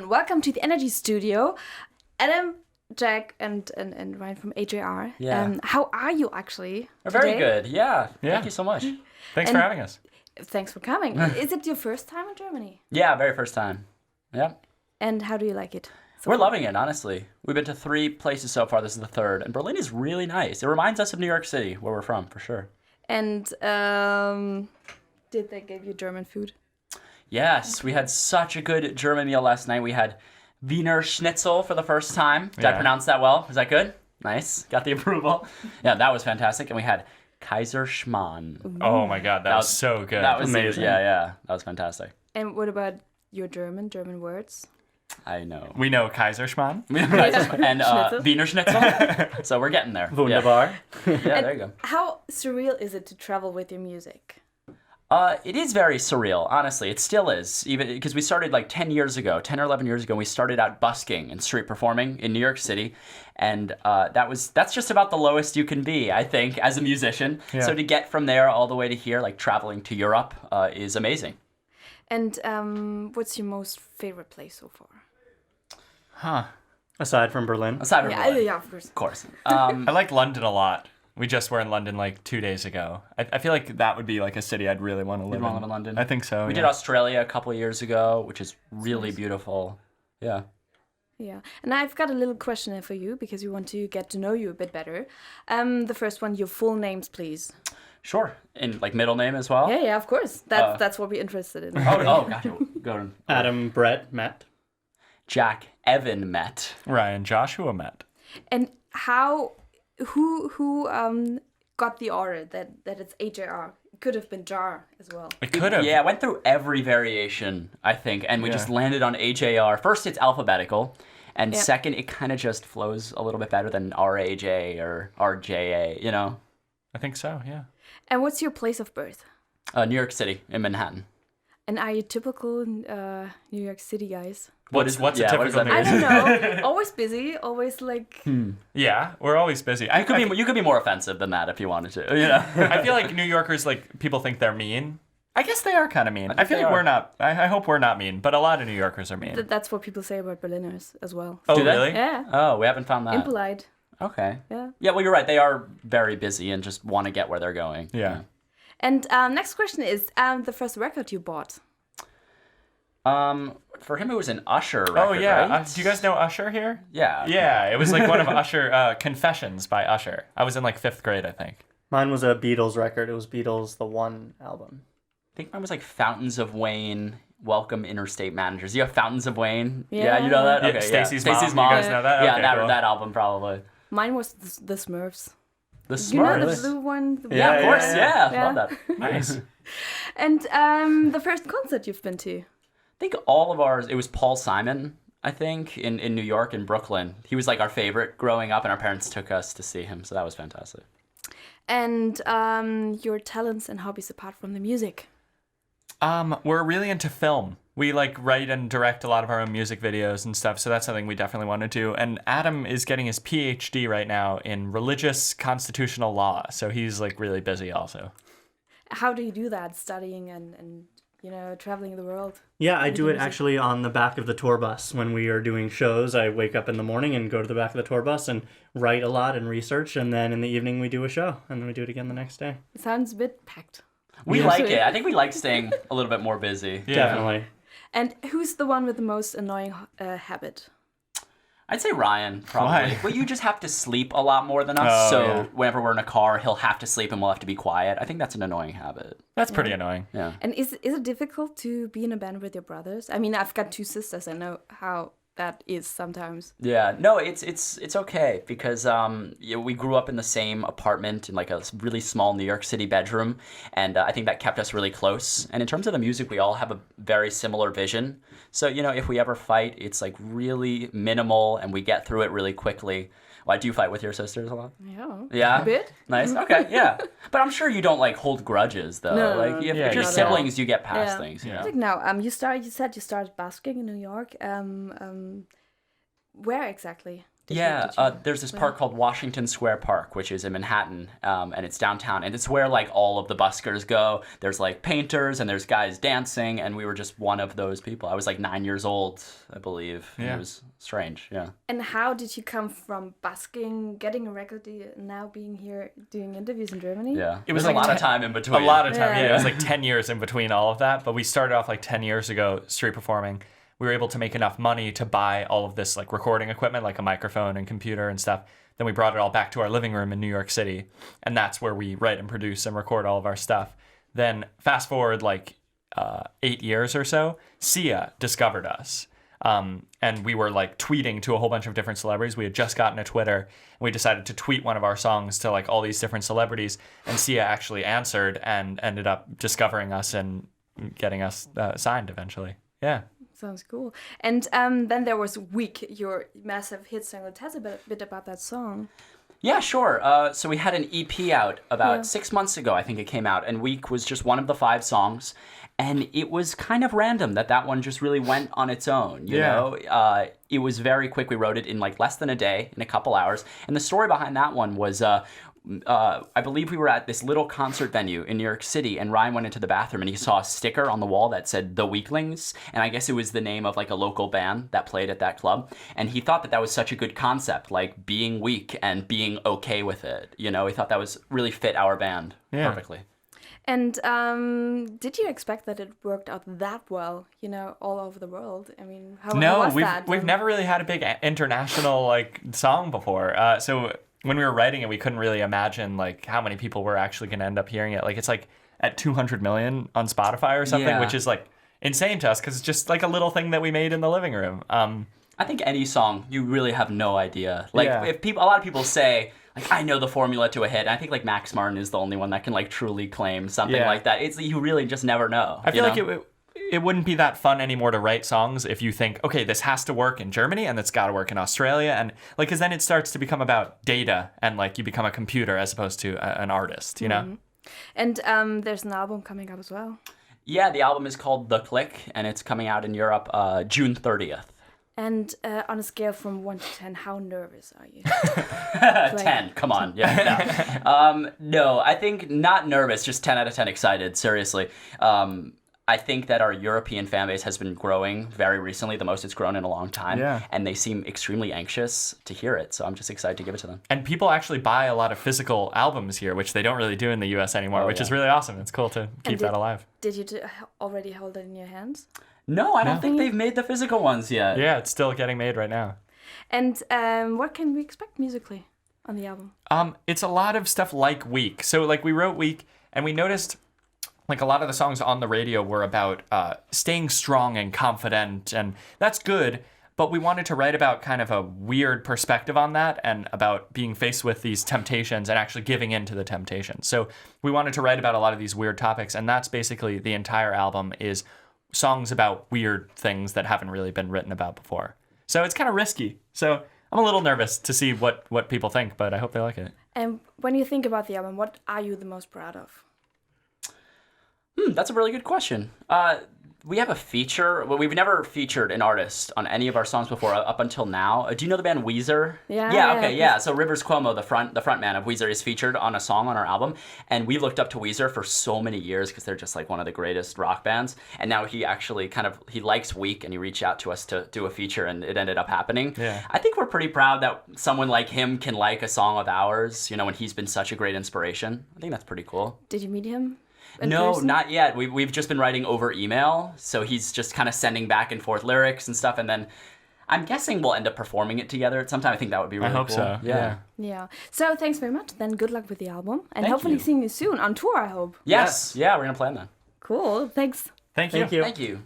everyone. Welcome to the Energy Studio. Adam, Jack, and Ryan from AJR. Yeah. How are you actually today? Very good. Yeah. Thank you so much. Thanks for having us. Thanks for coming. Is it your first time in Germany? Yeah, very first time. Yeah. And how do you like it? We're loving it, honestly. We've been to 3 places so far. This is the 3rd. And Berlin is really nice. It reminds us of New York City, where we're from, for sure. And did they give you German food? Yes, we had such a good German meal last night. We had Wiener Schnitzel for the first time. Did I pronounce that well? Was that good? Nice. Got the approval. Yeah, that was fantastic. And we had Kaiserschmarrn. Ooh. Oh my God, that was so good. That was amazing. Yeah. That was fantastic. And what about your German words? I know. We know Kaiserschmarrn. And Wiener Schnitzel. So we're getting there. Wunderbar. Yeah, there you go. How surreal is it to travel with your music? It is very surreal, honestly. It still is, even because we started like 10 or 11 years ago. We started out busking and street performing in New York City, and that's just about the lowest you can be, I think, as a musician. Yeah. So to get from there all the way to here, like traveling to Europe, is amazing. And what's your most favorite place so far? Aside from Berlin. Aside from Berlin, Yeah, of course. of course. I like London a lot. We just were in London like 2 days ago. I feel like that would be like a city I'd really want to live You'd want to in. live in London? I think so. We did Australia a couple of years ago, which is really beautiful. Yeah. Yeah, and I've got a little question for you because we want to get to know you a bit better. The first one, your full names, please. Sure. And like middle name as well? Yeah, of course. That's what we're interested in. Oh, gotcha. Go on. Adam, Brett, Matt. Jack, Evan met. Ryan, Joshua met. And who got the order that it's AJR? It could have been Jar as well. It could have. Yeah, I went through every variation, I think, and we just landed on AJR. First, it's alphabetical, and second, it kind of just flows a little bit better than RAJ or RJA, you know? I think so, yeah. And what's your place of birth? New York City, in Manhattan. And are you typical New York City guys? What's a what typical does that New I York don't know. Always busy. Always like. Yeah, we're always busy. You could be more offensive than that if you wanted to. You know? I feel like New Yorkers, like, people think they're mean. I guess they are kind of mean. I feel like are. we're not. I hope we're not mean, but a lot of New Yorkers are mean. That's what people say about Berliners as well. Oh, Do they? really? Yeah. Oh, we haven't found that. Impolite. Okay. Yeah. Yeah, well, you're right. They are very busy and just want to get where they're going. Yeah. And next question is the first record you bought. For him, it was an Usher record, Oh, yeah. right? Do you guys know Usher here? Yeah. Yeah, it was like one of Usher, Confessions by Usher. I was in like 5th grade, I think. Mine was a Beatles record. It was Beatles, the One album. I think mine was like Fountains of Wayne, Welcome Interstate Managers. You have Fountains of Wayne? Yeah. You know that? Yeah, Okay, Stacey's Stacey's Mom. Mom. You guys know that? Yeah, Okay, cool. that album probably. Mine was the Smurfs. The You know Smurfs. the blue one? Yeah, of course. yeah. Yeah. Love that. Nice. And the first concert you've been to? I think all of ours, it was Paul Simon, I think, in New York, in Brooklyn. He was like our favorite growing up, and our parents took us to see him, so that was fantastic. And your talents and hobbies apart from the music? We're really into film. We like write and direct a lot of our own music videos and stuff, so that's something we definitely want to do. And Adam is getting his PhD right now in religious constitutional law, so he's like really busy also. How do you do that, studying and traveling the world? Yeah, I do it actually on the back of the tour bus. When we are doing shows, I wake up in the morning and go to the back of the tour bus and write a lot and research, and then in the evening we do a show, and then we do it again the next day. It sounds a bit packed. We like it. I think we like staying a little bit more busy. Yeah. Definitely. And who's the one with the most annoying habit? I'd say Ryan, probably. Why? Well, you just have to sleep a lot more than us, Oh, so yeah. whenever we're in a car, he'll have to sleep and we'll have to be quiet. I think that's an annoying habit. That's pretty annoying. Yeah. And is it difficult to be in a band with your brothers? I mean, I've got 2 sisters. I know how that is sometimes. Yeah, no, it's okay because we grew up in the same apartment in like a really small New York City bedroom, and I think that kept us really close. And in terms of the music, we all have a very similar vision. So if we ever fight, it's like really minimal, and we get through it really quickly. Why do you fight with your sisters a lot? Yeah. Yeah. A bit. Nice. Okay. Yeah. But I'm sure you don't like hold grudges though. No, like if yeah, you're not at siblings, you get past Yeah. things. Like now, you said you started basking in New York. Where exactly? There's this park called Washington Square Park, which is in Manhattan, and it's downtown, and it's where like all of the buskers go. There's like painters and there's guys dancing, and we were just one of those people. I was like 9 years old, I believe. Yeah. It was strange, yeah. And how did you come from busking, getting a record deal, and now being here doing interviews in Germany? Yeah, it was a lot of time in between. A lot of time, yeah. It was like 10 years in between all of that, but we started off like 10 years ago street performing. We were able to make enough money to buy all of this like recording equipment, like a microphone and computer and stuff. Then we brought it all back to our living room in New York City. And that's where we write and produce and record all of our stuff. Then fast forward like 8 years or so, Sia discovered us. And we were like tweeting to a whole bunch of different celebrities. We had just gotten a Twitter and we decided to tweet one of our songs to like all these different celebrities. And Sia actually answered and ended up discovering us and getting us signed eventually. Yeah. Sounds cool. And then there was Week, your massive hit song. Tell us a bit about that song. Yeah, sure. So we had an EP out about 6 months ago, I think it came out, and Week was just one of the 5 songs. And it was kind of random that one just really went on its own, you know? It was very quick. We wrote it in like less than a day, in a couple hours. And the story behind that one was... I believe we were at this little concert venue in New York City, and Ryan went into the bathroom and he saw a sticker on the wall that said The Weaklings, and I guess it was the name of like a local band that played at that club, and he thought that was such a good concept, like being weak and being okay with it, you know? He thought that was really fit our band perfectly. And did you expect that it worked out that well, you know, all over the world? I mean, how was that? We've never really had a big international like song before, so when we were writing it, we couldn't really imagine like how many people were actually going to end up hearing it. Like it's like at 200 million on Spotify or something, which is like insane to us because it's just like a little thing that we made in the living room. I think any song, you really have no idea. Like if a lot of people say like, I know the formula to a hit. And I think like Max Martin is the only one that can like truly claim something like that. You really just never know. I feel like it wouldn't be that fun anymore to write songs if you think, okay, this has to work in Germany and it's got to work in Australia. And like, because then it starts to become about data and like you become a computer as opposed to an artist, you know? And there's an album coming up as well. Yeah, the album is called The Click and it's coming out in Europe June 30th. And on a scale from 1 to 10, how nervous are you? 10, come on. Yeah, no, I think not nervous, just 10 out of 10 excited, seriously. I think that our European fan base has been growing very recently, the most it's grown in a long time. Yeah. And they seem extremely anxious to hear it. So I'm just excited to give it to them. And people actually buy a lot of physical albums here, which they don't really do in the US anymore, which is really awesome. It's cool to keep that alive. Did you already hold it in your hands? No, I don't think they've made the physical ones yet. Yeah, it's still getting made right now. And what can we expect musically on the album? It's a lot of stuff like Week. So like we wrote Week and we noticed like a lot of the songs on the radio were about staying strong and confident, and that's good, but we wanted to write about kind of a weird perspective on that and about being faced with these temptations and actually giving in to the temptations. So we wanted to write about a lot of these weird topics, and that's basically the entire album is songs about weird things that haven't really been written about before. So it's kind of risky. So I'm a little nervous to see what people think, but I hope they like it. And when you think about the album, what are you the most proud of? That's a really good question. We have a feature. Well, we've never featured an artist on any of our songs before up until now. Do you know the band Weezer? Yeah. So Rivers Cuomo, the front man of Weezer, is featured on a song on our album, and we looked up to Weezer for so many years because they're just like one of the greatest rock bands. And now he actually he likes Week, and he reached out to us to do a feature, and it ended up happening. Yeah. I think we're pretty proud that someone like him can like a song of ours. You know, when he's been such a great inspiration. I think that's pretty cool. Did you meet him? No, not yet. We've just been writing over email, so he's just kind of sending back and forth lyrics and stuff, and then I'm guessing we'll end up performing it together at some time. I think that would be really cool. I hope so. Yeah. So thanks very much. Then good luck with the album, and hopefully seeing you soon on tour, I hope. Yes. Yeah, we're gonna plan that. Cool. Thanks. Thank you. Thank you.